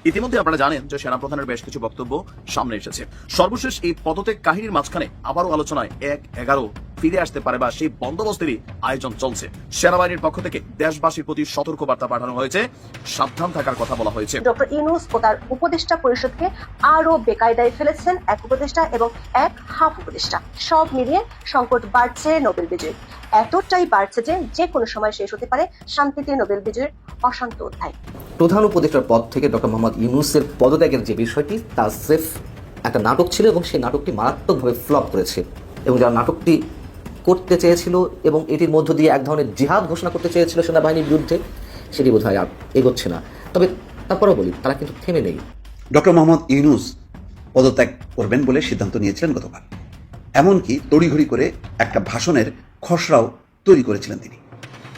ইতিমধ্যে আপনারা জানেন যে সেনাপ্রধানের বেশ কিছু বক্তব্য সামনে এসেছে। সর্বশেষ এই পদত্যাগ কাহিনীর মাঝখানে আবারও আলোচনায় ১/১১ ফিরে আসতে পারে বা সেই বন্দোবস্তেরই আয়োজন চলছে। সেনাবাহিনীর পক্ষ থেকে দেশবাসীর প্রতি সতর্ক বার্তা পাঠানো হয়েছে, সাবধান থাকার কথা বলা হয়েছে। ডক্টর ইউনূস ও তার উপদেষ্টা পরিষদকে আরো বেকায়দায় ফেলেছেন এক উপদেষ্টা এবং এক হাফ উপদেষ্টা। সব মিলিয়ে সংকট বাড়ছে নোবেল বিজয়ীর, এতটাই বাড়ছে যে যে কোনো সময় শেষ হতে পারে শান্তিতে নোবেল বিজয়ীর অশান্ত অধ্যায়। প্রধান উপদেষ্টার পদ থেকে ডক্টর মোহাম্মদ ইউনূসের পদত্যাগের যে বিষয়টি তা স্রেফ একটা নাটক ছিল এবং সেই নাটকটি মারাত্মকভাবে ফ্লপ করেছে এবং যারা নাটকটি করতে চেয়েছিল এবং এটির মধ্য দিয়ে এক ধরনের জিহাদ ঘোষণা করতে চেয়েছিল সেনাবাহিনীর বিরুদ্ধে, সেটি বোধহয় আর এগোচ্ছে না। তবে তারপরেও বলি, তারা কিন্তু থেমে নেই। ডক্টর মোহাম্মদ ইউনূস পদত্যাগ করবেন বলে সিদ্ধান্ত নিয়েছিলেন গতকাল। এমনকি তড়িঘড়ি করে একটা ভাষণের খসড়াও তৈরি করেছিলেন তিনি।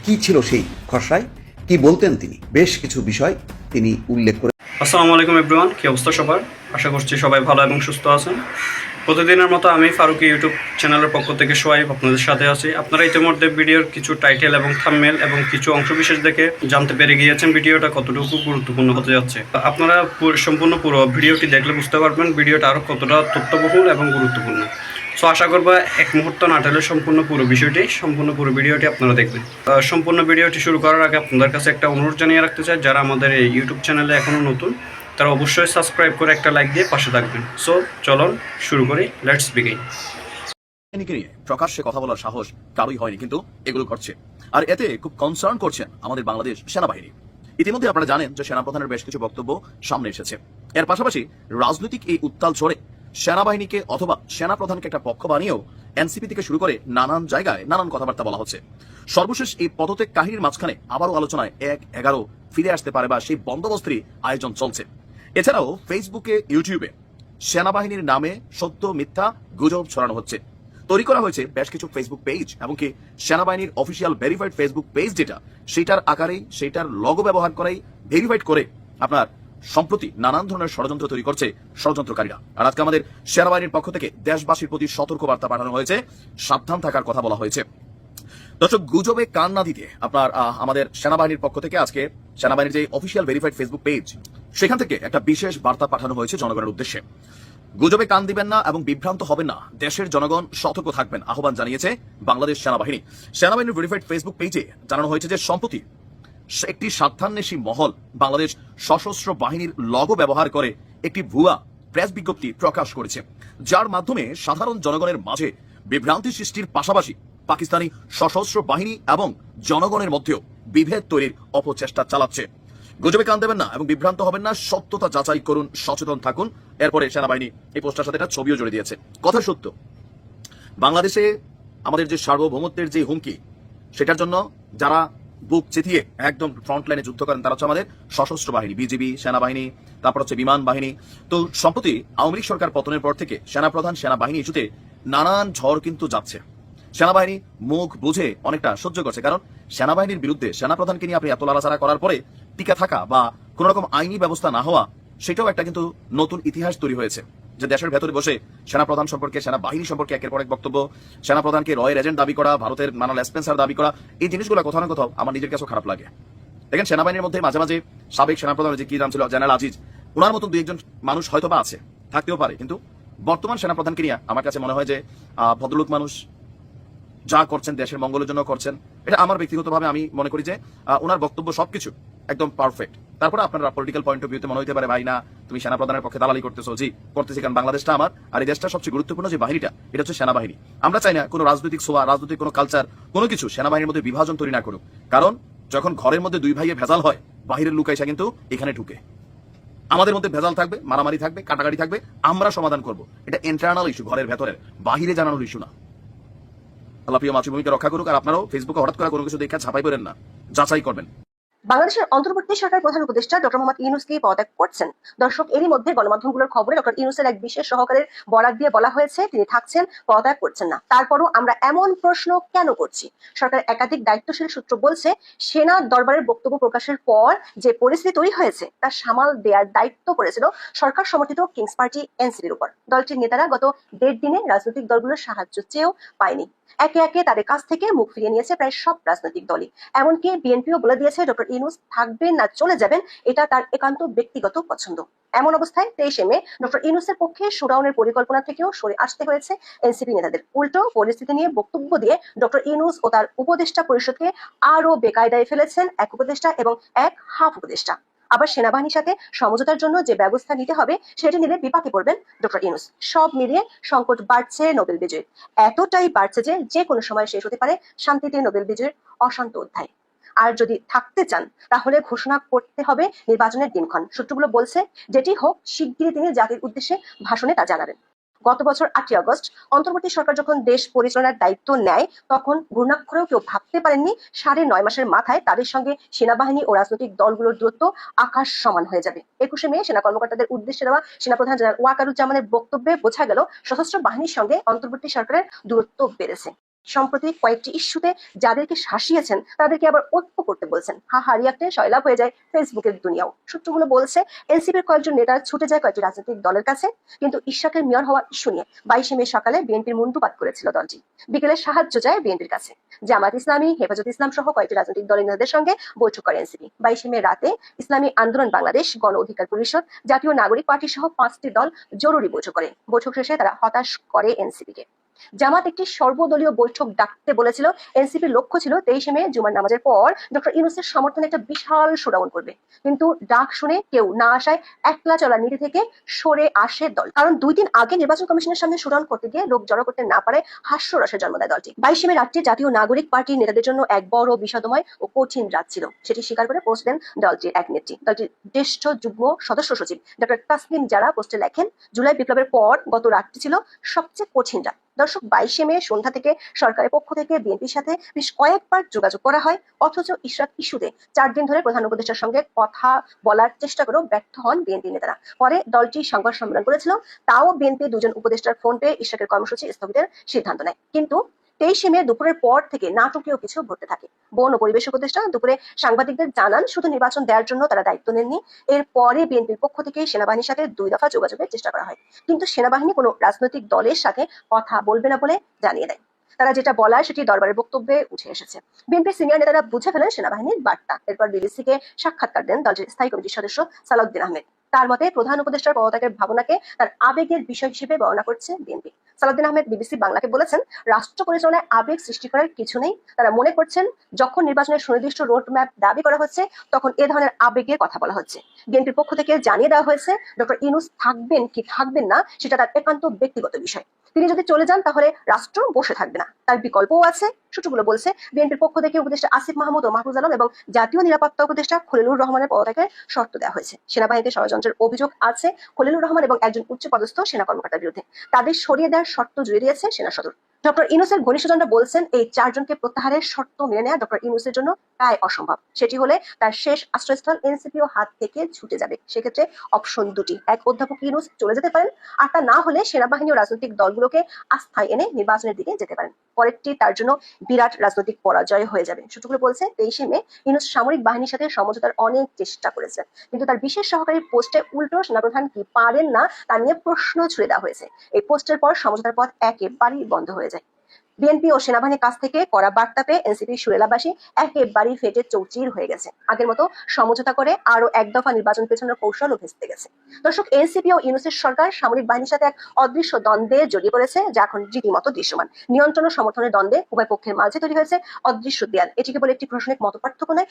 কি ছিল সেই খসড়ায়, কি বলতেন তিনি, বেশ কিছু বিষয় তিনি উল্লেখ করে। আসসালামু আলাইকুম এভরিওয়ান, কি অবস্থা সবার? আশা করছি সবাই ভালো এবং সুস্থ আছেন। প্রতিদিনের মতো আমি ফারুকি ইউটিউব চ্যানেলের পক্ষ থেকে সোহাইব আপনাদের সাথে আছি। আপনারা ইতিমধ্যে ভিডিওর কিছু টাইটেল এবং থাম্বনেল এবং কিছু অংশবিশেষ দেখে জানতে পেরে গিয়েছেন ভিডিওটা কতটুকু গুরুত্বপূর্ণ হতে যাচ্ছে। আপনারা সম্পূর্ণ পুরো ভিডিওটি দেখলে বুঝতে পারবেন ভিডিওটা আরও কতটা তথ্যবহুল এবং গুরুত্বপূর্ণ। সো আশা করবো এক মুহূর্ত না টেলে সম্পূর্ণ পুরো ভিডিওটি আপনারা দেখবেন। সম্পূর্ণ ভিডিওটি শুরু করার আগে আপনাদের কাছে একটা অনুরোধ জানিয়ে রাখতে চাই, যারা আমাদের এই ইউটিউব চ্যানেলে এখনও নতুন তারা অবশ্যই সাবস্ক্রাইব করে একটা লাইক দিয়ে পাশে থাকবেন। সো চলুন শুরু করি, লেটস বিগিন। নিয়ে প্রকাশ্যে কথা বলার সাহস কারোই হয়নি, কিন্তু এগুলো করছে, আর এতে খুব কনসার্ন করছেন আমাদের বাংলাদেশ সেনাবাহিনী। ইতিমধ্যে আপনারা জানেন যে সেনাপ্রধানের বেশ কিছু বক্তব্য সামনে এসেছে। এর পাশাপাশি রাজনৈতিক এই উত্তাল ঝড়ে সেনাবাহিনীকে অথবা সেনাপ্রধানকে একটা পক্ষ বানিয়েও এনসিপি থেকে শুরু করে নানান জায়গায় নানান কথাবার্তা বলা হচ্ছে। সর্বশেষ এই পদত্যাগ কাহিনীর মাঝখানে আবারও আলোচনায় ১/১১ ফিরে আসতে পারে বা সেই বন্দোবস্তেরই আয়োজন চলছে। এছাড়াও ফেসবুকে, ইউটিউবে সেনাবাহিনীর নামে সত্য মিথ্যা গুজব ছড়ানো হচ্ছে। তৈরি করা হয়েছে বেশ কিছু ফেসবুক পেজ, এমনকি সেনাবাহিনীর অফিসিয়াল ভেরিফাইড ফেসবুক পেজ যেটা, সেটার আকারেই সেটার লগো ব্যবহার করেই ভেরিফাইড করে আপনার সম্প্রতি নানান ধরনের ষড়যন্ত্র তৈরি করছে ষড়যন্ত্রকারীরা। আর আজকে আমাদের সেনাবাহিনীর পক্ষ থেকে দেশবাসীর প্রতি সতর্ক বার্তা পাঠানো হয়েছে, সাবধান থাকার কথা বলা হয়েছে। দর্শক, গুজবে কান না দিতে আপনার আমাদের সেনাবাহিনীর পক্ষ থেকে আজকে সেনাবাহিনীর যে অফিসিয়াল ভেরিফাইড ফেসবুক পেজ, সেখান থেকে একটা বিশেষ বার্তা পাঠানো হয়েছে জনগণের উদ্দেশ্যে। গুজবে কান দিবেন না এবং বিভ্রান্ত হবেন না, দেশের জনগণ সতর্ক থাকবেন আহ্বান জানিয়েছে বাংলাদেশ সেনাবাহিনী। সেনাবাহিনীর ভেরিফাইড ফেসবুক পেজে জানানো হয়েছে যে সম্প্রতি একটি স্বার্থান্বেষী মহল বাংলাদেশ সশস্ত্র বাহিনীর লগো ব্যবহার করে একটি ভুয়া প্রেস বিজ্ঞপ্তি প্রকাশ করেছে, যার মাধ্যমে সাধারণ জনগণের মাঝে বিভ্রান্তি সৃষ্টির পাশাপাশি পাকিস্তানি সশস্ত্র বাহিনী এবং জনগণের মধ্যেও বিভেদ তৈরির অপচেষ্টা চালাচ্ছে। গুজবে কান দেবেন না এবং বিভ্রান্ত হবেন না, সত্যতা যাচাই করুন, সচেতন থাকুন। এরপরে সেনাবাহিনী এই পোস্টার সাথে একটা ছবিও জড়িয়ে দিয়েছে। কথা সত্য, বাংলাদেশে আমাদের যে সার্বভৌমত্বের যে হুমকি, সেটার জন্য যারা বুক চেতিয়ে একদম ফ্রন্ট লাইনে যুদ্ধ করেন তারা হচ্ছে আমাদের সশস্ত্র বাহিনী, বিজিবি, সেনাবাহিনী, তারপর হচ্ছে বিমান বাহিনী। তো সম্প্রতি আওয়ামী লীগ সরকার পতনের পর থেকে সেনাপ্রধান সেনাবাহিনী ইস্যুতে নানান ঝড় কিন্তু যাচ্ছে। সেনাবাহিনী মুখ বুঝে অনেকটা সহ্য করছে, কারণ সেনাবাহিনীর বিরুদ্ধে সেনাপ্রধানকে নিয়ে আপনি এত লাড়াচাড়া করার পরে টিকে থাকা বা কোন রকম আইনি ব্যবস্থা না হওয়া, সেটাও একটা কিন্তু নতুন ইতিহাস তৈরি হয়েছে। যে দেশের ভেতরে বসে সেনাপ্রধান সম্পর্কে, সেনাবাহিনী সম্পর্কে একের পর এক বক্তব্য, সেনাপ্রধানকে রয়ের এজেন্ট দাবি করা, ভারতের মানাল স্পেন্সার দাবি করা, এই জিনিসগুলো কোথাও না কোথাও আমার নিজের কাছেও খারাপ লাগে। দেখেন, সেনাবাহিনীর মধ্যে মাঝে মাঝে সাবেক সেনাপ্রধান যে কি নাম ছিল, জেনারেল আজিজ, ওনার মতন দুই একজন মানুষ হয়তো বা আছে, থাকতেও পারে, কিন্তু বর্তমান সেনাপ্রধানকে নিয়ে আমার কাছে মনে হয় যে ভদ্রলোক মানুষ, যা করছেন দেশের মঙ্গলের জন্য করছেন। এটা আমার ব্যক্তিগতভাবে আমি মনে করি যে ওনার বক্তব্য সবকিছু একদম পারফেক্ট। তারপরে আপনারা পলিটিক্যাল পয়েন্ট অফ ভিউতে মনে হতে পারে, ভাই না তুমি সেনাপ্রধানের পক্ষে দালালি করতেছো। জি, করতেছি, কারণ বাংলাদেশটা আমার, আর এই দেশটা সবচেয়ে গুরুত্বপূর্ণ যে বাহিনীটা, এটা হচ্ছে সেনাবাহিনী। আমরা চাই না কোনো রাজনৈতিক সোয়া, রাজনৈতিক কোনো কালচার, কোনো কিছু সেনাবাহিনীর মধ্যে বিভাজন তৈরি না করুক। কারণ যখন ঘরের মধ্যে দুই ভাইয়ে ভেজাল হয়, বাহিরের লোক এসে কিন্তু এখানে ঢুকে। আমাদের মধ্যে ভেজাল থাকবে, মারামারি থাকবে, কাটাকাটি থাকবে, আমরা সমাধান করব। এটা ইন্টারনাল ইস্যু, ঘরের ভেতরের, বাহিরে জানানোর ইস্যু না। আল্লাহ প্রিয় মাতৃভূমিকে রক্ষা করুক। আর আপনারাও ফেসবুকে হঠাৎ করে কোনো কিছু দেখে ছাপাই করেন না, যাচাই করবেন। বাংলাদেশের অন্তর্বর্তী সরকারের প্রধান উপদেষ্টা ডক্টর মোহাম্মদ ইউনূসকে পদত্যাগ করছেন। দর্শক, এরই মধ্যে গণমাধ্যমগুলোর খবরে ডক্টর ইউনূসের এক বিশেষ সহকারের বরাত দিয়ে বলা হয়েছে তিনি থাকছেন, পদত্যাগ করছেন না। তারপরও আমরা এমন প্রশ্ন কেন করছি? সরকারের একাধিক দায়িত্বশীল সূত্র বলছে, সেনা দরবারের বক্তব্য প্রকাশের পর যে পরিস্থিতি তৈরি হয়েছে তা সামাল দেওয়ার দায়িত্ব পড়েছিল সরকার সমর্থিত কিংস পার্টি এনসিপির উপর। দলটির নেতারা গত ১.৫ দিনে রাজনৈতিক দলগুলোর সাহায্য চেয়েও পায়নি। একে একে তাদের কাছ থেকে মুখ ফিরিয়ে নিয়েছে প্রায় সব রাজনৈতিক দলই। এমনকি বিএনপিও বলে দিয়েছে ডক্টর ইউনূস থাকবেন না চলে যাবেন এটা তার একান্ত ব্যক্তিগত পছন্দ। এমন অবস্থায় 23 মে ডক্টর ইউনূসের পক্ষে শোডাউনের পরিকল্পনা থেকেও সরে আসতে হয়েছে এনসিপি নেতাদের। উল্টো পরিস্থিতি নিয়ে বক্তব্য দিয়ে ডক্টর ইউনূস ও তার উপদেষ্টা পরিষদকে আরো বেকায়দায় ফেলেছেন এক উপদেষ্টা এবং এক হাফ উপদেষ্টা। আবার সেনাবাহিনীর সাথে সমঝোতার জন্য যে ব্যবস্থা নিতে হবে সেটি নিলে বিপাকে পড়বেন ডক্টর ইউনূস। সব মিলিয়ে সংকট বাড়ছে নোবেল বিজয়, এতটাই বাড়ছে যে যে কোনো সময় শেষ হতে পারে শান্তিতে নোবেল বিজয়ের অশান্ত অধ্যায়। আর যদি থাকতে চান তাহলে ঘোষণা করতে হবে নির্বাচনের দিনক্ষণ। সূত্রগুলো বলছে যেটি হোক শিগগিরই তিনি জাতির উদ্দেশ্যে ভাষণে তা জানাবেন। গত বছর 8ই আগস্ট অন্তর্বর্তী সরকার যখন দেশ পরিচালনার দায়িত্ব নেয় তখন ঘূর্ণাক্ষরেও কেউ ভাবতে পারেননি 9.5 মাসের মাথায় তাদের সঙ্গে সেনাবাহিনী ও রাজনৈতিক দলগুলোর দূরত্ব আকাশ সমান হয়ে যাবে। 21 মে সেনা কর্মকর্তাদের উদ্দেশ্যে দেওয়া সেনাপ্রধান জেনারেল ওয়াকারুজ্জামানের বক্তব্যে বোঝা গেল সশস্ত্র বাহিনীর সঙ্গে অন্তর্বর্তী সরকারের দূরত্ব বেড়েছে। সম্প্রতি কয়েকটি ইস্যুতে যাদেরকে শাসিয়েছেন তাদেরকে আবার ঐক্য করতে বলছেন। হা রিয়াক্টে সয়লাভ হয়ে যায় ফেসবুকের দুনিয়াও। সূত্রগুলো বলছে এনসিপির কয়েকজন নেতা ছুটে যায় কয়েকটি রাজনৈতিক দলের কাছে, কিন্তু ইশাকের মেয়র হওয়া ইস্যু নিয়ে 22 মে সকালে বিএনপির মুন্ডুপাত করেছিল দলটি। বিকেলে সাহায্য চায় বিএনপির কাছে। জামাত ইসলামী, হেফাজত ইসলাম সহ কয়েকটি রাজনৈতিক দলের নেতাদের সঙ্গে বৈঠক করে এনসিপি। 22 মে রাতে ইসলামী আন্দোলন বাংলাদেশ, গণ অধিকার পরিষদ, জাতীয় নাগরিক পার্টি সহ 5টি দল জরুরি বৈঠক করে। বৈঠক শেষে তারা হতাশ করে এনসিপিকে। জামাত একটি সর্বদলীয় বৈঠক ডাকতে বলেছিল। এনসিপির লক্ষ্য ছিল 23 মে জুমার নামাজের পর ডক্টর ইউনূসের সমর্থনে একটা বিশাল শোডাউন করবে, কিন্তু ডাক শুনে কেউ না আসায় একলা চলা নীতি থেকে সরে আসে দল। কারণ 2 দিন আগে নির্বাচন কমিশনের সামনে শোডাউন করতে গিয়ে লোক জড়ো করতে না পারে হাস্যরসের জন্ম দেয় দলটি। 22 মে রাতটি জাতীয় নাগরিক পার্টির নেতাদের জন্য এক বড় বিষাদময় ও কঠিন রাত ছিল, সেটি স্বীকার করে পোস্ট দেন দলটির এক নেত্রী। দলটির জ্যেষ্ঠ যুগ্ম সদস্য সচিব ডক্টর তাসনিম যারা পোস্টে লেখেন, জুলাই বিপ্লবের পর গত রাতটি ছিল সবচেয়ে কঠিন রাত। দর্শক, 22 মে সন্ধ্যা থেকে সরকারের পক্ষ থেকে বিএনপির সাথে বেশ কয়েকবার যোগাযোগ করা হয়, অথচ ইশরাক ইস্যুতে 4 দিন ধরে প্রধান উপদেষ্টার সঙ্গে কথা বলার চেষ্টা করেও ব্যর্থ হন বিএনপি নেতারা। পরে দলটি সংবাদ সম্মেলন করেছিল, তাও বিএনপি 2 জন উপদেষ্টার ফোন পেয়ে ইশরাকের কর্মসূচি স্থগিতের সিদ্ধান্ত নেয়। কিন্তু 23 মে দুপুরের পর থেকে নাটকীয় কিছু ঘটতে থাকে। বন ও পরিবেশ উপদেষ্টা দুপুরে সাংবাদিকদের জানান শুধু নির্বাচন দেওয়ার জন্য তারা দায়িত্ব নেননি। এরপরে বিএনপির পক্ষ থেকে সেনাবাহিনীর সাথে 2 দফা যোগাযোগের চেষ্টা করা হয়, কিন্তু সেনাবাহিনী কোনো রাজনৈতিক দলের সাথে কথা বলবে না বলে জানিয়ে দেয়। তারা যেটা বলার সেটি দরবারের বক্তব্যে উঠে এসেছে। বিএনপির সিনিয়র নেতারা বুঝে ফেলেন সেনাবাহিনীর বার্তা। এরপর বিবিসিকে সাক্ষাৎকার দেন দলটির স্থায়ী কমিটির সদস্য সালাউদ্দিন আহমেদ। তার মতে প্রধান উপদেষ্টার পদত্যাগের ভাবনাকে তার আবেগের বিষয় হিসেবে বর্ণনা করছে বিএনপি। সালাউদ্দিন আহমেদ বিবিসি বাংলাকে বলেছেন, রাষ্ট্র পরিচালনায় আবেগ সৃষ্টি করার কিছু নেই। তারা মনে করছেন যখন নির্বাচনের সুনির্দিষ্ট রোড ম্যাপ দাবি করা হচ্ছে তখন এ ধরনের আবেগের কথা বলা হচ্ছে। বিএনপির পক্ষ থেকে জানিয়ে দেওয়া হয়েছে ডক্টর ইউনূস থাকবেন কি থাকবেন না সেটা তার একান্ত ব্যক্তিগত বিষয়। তিনি যদি চলে যান তাহলে রাষ্ট্র বসে থাকবে না, তার বিকল্পও আছে। সূত্রগুলো বলছে বিএনপির পক্ষ থেকে উপদেষ্টা আসিফ মাহমুদ ও মাহফুজ আলম এবং জাতীয় নিরাপত্তা উপদেষ্টা খলিলুর রহমানের পদত্যাগের শর্ত দেওয়া হয়েছে। সেনাবাহিনীতে ষড়যন্ত্রের অভিযোগ আছে খলিলুর রহমান এবং একজন উচ্চপদস্থ সেনা কর্মকর্তার বিরুদ্ধে। তাদের সরিয়ে দেওয়ার শর্ত জুড়ে দিয়েছে সেনা সদর। ডক্টর ইউনূসের ঘনিষ্ঠজনরা বলছেন এই 4 জনকে প্রত্যাহারের শর্ত মেনে নেওয়া ডক্টর ইউনূসের জন্য প্রায় অসম্ভব। সেটি হলে তার শেষ আশ্রয়স্থল এনসিপিও হাত থেকে ছুটে যাবে। সেক্ষেত্রে অপশন 2টি, এক অধ্যাপক ইউনূস চলে যেতে পারেন, আর তা না হলে সেনাবাহিনী ও রাজনৈতিক দলগুলোকে আস্থায় এনে নির্বাচনের দিকে যেতে পারেন। পরেরটি তার জন্য বিরাট রাজনৈতিক পরাজয় হয়ে যাবে। সূত্রগুলো বলছে 23 মে ইউনূস সামরিক বাহিনীর সাথে সমঝোতার অনেক চেষ্টা করেছেন, কিন্তু তার বিশেষ সহকারী পোস্টে উল্টো সেনাপ্রধান কি পারেন না তা নিয়ে প্রশ্ন ছুড়ে দেওয়া হয়েছে। এই পোস্টের পর সমঝোতার পথ একেবারেই বন্ধ হয়ে যায়। বিএনপি ও সেনাবাহিনীর কাছ থেকে কড়া বার্তা পেয়ে এনসিপি সুরেলাবাসী একেবারেই ফেটে চৌচির হয়ে গেছে। আগের মতো সমঝোতা করে আরো এক দফা নির্বাচন পেছনের কৌশলও ভেস্তে গেছে। দর্শক, এনসিপি ও ইউনূসের সরকার সামরিক বাহিনীর সাথে এক অদৃশ্য দ্বন্দ্বে জড়িয়ে পড়েছে, যা এখন রীতিমতো দৃশ্যমান। নিয়ন্ত্রণ ও সমর্থনের দ্বন্দ্বে উভয় পক্ষের মাঝে তৈরি হয়েছে অদৃশ্য দেয়াল। এটিকে বলে একটি প্রশাসনিক মতপার্থক্য নয়,